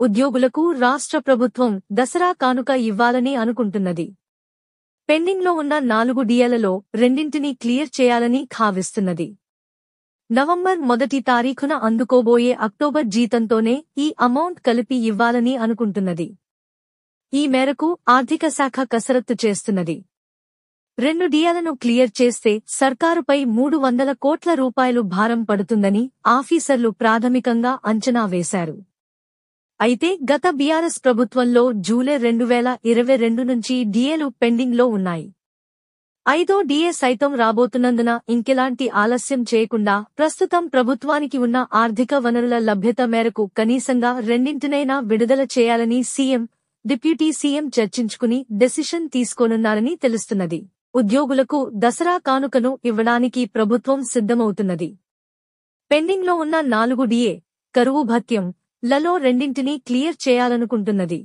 ఉద్యోగులకు రాష్ట్ర ప్రభుత్వం దసరా కానుక ఇవ్వాలని అనుకుంటున్నది. పెండింగ్లో ఉన్న 4 డిఏలలో 2ంటిని క్లియర్ చేయాలని భావిస్తున్నది. నవంబర్ 1 తారీఖున అందుకోబోయే అక్టోబర్ జీతంతోనే ఈ అమౌంట్ కలిపి ఇవ్వాలని అనుకుంటున్నది. ఈ మేరకు ఆర్థిక శాఖ కసరత్తు చేస్తున్నది. 2 డిఏలను క్లియర్ చేస్తే సర్కారుపై 300 కోట్ల రూపాయలు భారం పడుతుందని ఆఫీసర్లు ప్రాథమికంగా అంచనా వేశారు. అయితే గత బీఆర్ఎస్ ప్రభుత్వంలో జూలై 2022 నుంచి డిఏలు పెండింగ్లో ఉన్నాయి. 5వ డిఏ సైతం రాబోతున్నందున ఇంకెలాంటి ఆలస్యం చేయకుండా ప్రస్తుతం ప్రభుత్వానికి ఉన్న ఆర్థిక వనరుల లభ్యత మేరకు కనీసంగా 2ంటినైనా విడుదల చేయాలని సీఎం, డిప్యూటీ సీఎం చర్చించుకుని డెసిషన్ తీసుకోనున్నారని తెలుస్తున్నది. ఉద్యోగులకు దసరా కానుకను ఇవ్వడానికి ప్రభుత్వం సిద్ధమవుతున్నది. పెండింగ్లో ఉన్న 4 డిఏ, కరువు భత్యం లలో 2ంటిని క్లియర్ చేయాలనుకుంటున్నది.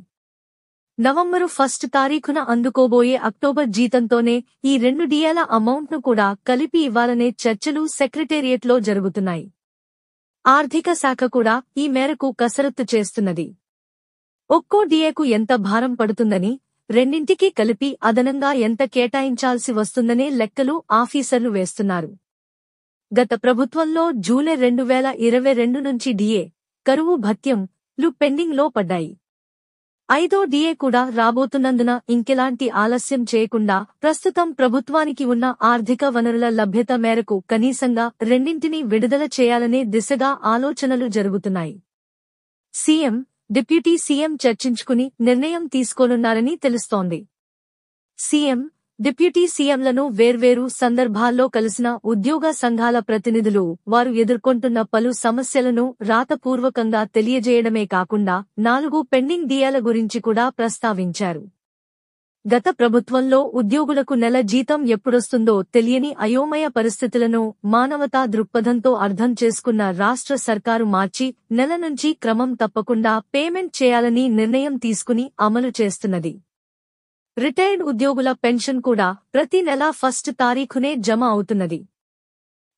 నవంబరు 1 తారీఖున అందుకోబోయే అక్టోబర్ జీతంతోనే ఈ 2 డిఏల అమౌంట్ను కూడా కలిపి ఇవ్వాలనే చర్చలు సెక్రటేరియట్లో జరుగుతున్నాయి. ఆర్థిక శాఖ కూడా ఈ మేరకు కసరత్తు చేస్తున్నది. ఒక్కో డిఏకు ఎంత భారం పడుతుందని, 2ంటికి కలిపి అదనంగా ఎంత కేటాయించాల్సి వస్తుందనే లెక్కలు ఆఫీసర్లు వేస్తున్నారు. గత ప్రభుత్వంలో జూలై 2022 నుంచి డిఏ, కరువు భత్యం లు పెండింగ్లో పడ్డాయి. 5వ డిఏ కూడా రాబోతున్నందున ఇంకెలాంటి ఆలస్యం చేయకుండా ప్రస్తుతం ప్రభుత్వానికి ఉన్న ఆర్థిక వనరుల లభ్యత మేరకు కనీసంగా 2ంటిని విడుదల చేయాలనే దిశగా ఆలోచనలు జరుగుతున్నాయి. సీఎం, డిప్యూటీ సీఎం చర్చించుకుని నిర్ణయం తీసుకోనున్నారని తెలుస్తోంది. సీఎం, డిప్యూటీ సీఎంలను వేర్వేరు సందర్భాల్లో కలిసిన ఉద్యోగ సంఘాల ప్రతినిధులు వారు ఎదుర్కొంటున్న పలు సమస్యలను రాతపూర్వకంగా తెలియజేయడమే కాకుండా 4 పెండింగ్ డిఏల గురించి కూడా ప్రస్తావించారు. గత ప్రభుత్వంలో ఉద్యోగులకు నెల జీతం ఎప్పుడొస్తుందో తెలియని అయోమయ పరిస్థితులను మానవతా దృక్పథంతో అర్థం చేసుకున్న రాష్ట్ర సర్కారు మార్చి నెల నుంచి క్రమం తప్పకుండా పేమెంట్ చేయాలని నిర్ణయం తీసుకుని అమలు చేస్తున్నది. రిటైర్డ్ ఉద్యోగుల పెన్షన్ కూడా ప్రతి నెల 1 తారీఖునే జమ అవుతున్నది.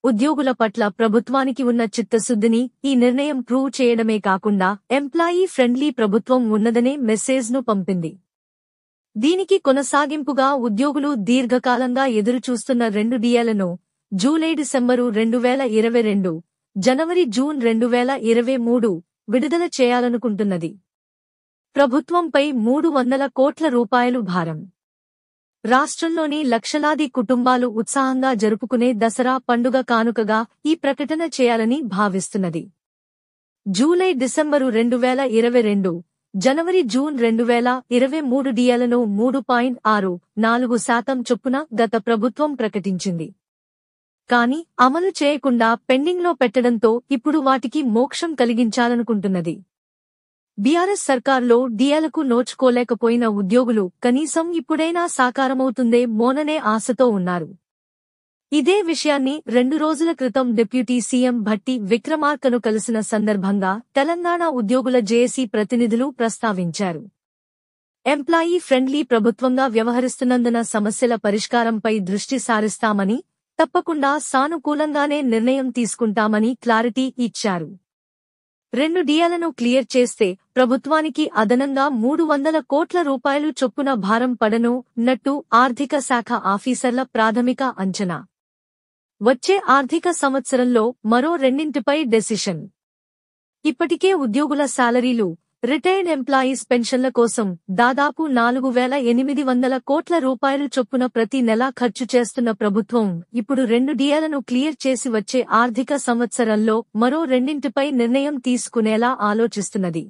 ఉద్యోగుల పట్ల ప్రభుత్వానికి ఉన్న చిత్తశుద్ధిని ఈ నిర్ణయం ప్రూవ్ చేయడమే కాకుండా ఎంప్లాయీ ఫ్రెండ్లీ ప్రభుత్వం ఉన్నదనే మెసేజ్ను పంపింది. దీనికి కొనసాగింపుగా ఉద్యోగులు దీర్ఘకాలంగా ఎదురుచూస్తున్న 2 డిఏలను జూలై-డిసెంబరు 2022, జనవరి-జూన్ 2023 విడుదల చేయాలనుకుంటున్నది. ప్రభుత్వంపై 300 కోట్ల రూపాయలు భారం. రాష్ట్రంలోని లక్షలాది కుటుంబాలు ఉత్సాహంగా జరుపుకునే దసరా పండుగ కానుకగా ఈ ప్రకటన చేయాలని భావిస్తున్నది. జూలై-డిసెంబరు 2022, జనవరి-జూన్ 2023 డిఏలను 3.64% చొప్పున గత ప్రభుత్వం ప్రకటించింది. కానీ అమలు చేయకుండా పెండింగ్లో పెట్టడంతో ఇప్పుడు వాటికి మోక్షం కలిగించాలనుకుంటున్నది. బీఆర్ఎస్ సర్కార్లో డిఏలకు నోచుకోలేకపోయిన ఉద్యోగులు కనీసం ఇప్పుడైనా సాకారమవుతుందే మోననే ఆశతో ఉన్నారు. ఇదే విషయాన్ని 2 రోజుల క్రితం డిప్యూటీ సీఎం భట్టి విక్రమార్కను కలిసిన సందర్భంగా తెలంగాణ ఉద్యోగుల జేఏసీ ప్రతినిధులు ప్రస్తావించారు. ఎంప్లాయీ ఫ్రెండ్లీ ప్రభుత్వంగా వ్యవహరిస్తున్నందున సమస్యల పరిష్కారంపై దృష్టి సారిస్తామని, తప్పకుండా సానుకూలంగానే నిర్ణయం తీసుకుంటామని క్లారిటీ ఇచ్చారు. 2 డిఏలను క్లియర్ చేస్తే ప్రభుత్వానికి అదనంగా 300 కోట్ల రూపాయలు చొప్పున భారం పడనున్నట్టు ఆర్థిక శాఖ ఆఫీసర్ల ప్రాథమిక అంచనా. వచ్చే ఆర్థిక సంవత్సరంలో మరో 2ంటిపై డెసిషన్. ఇప్పటికే ఉద్యోగుల శాలరీలు, రిటైర్డ్ ఎంప్లాయీస్ పెన్షన్ల కోసం దాదాపు 4,800 కోట్ల రూపాయలు చొప్పున ప్రతి నెలా ఖర్చు చేస్తున్న ప్రభుత్వం ఇప్పుడు 2 డిఏలను క్లియర్ చేసి వచ్చే ఆర్థిక సంవత్సరంలో మరో 2ంటిపై నిర్ణయం తీసుకునేలా ఆలోచిస్తున్నది.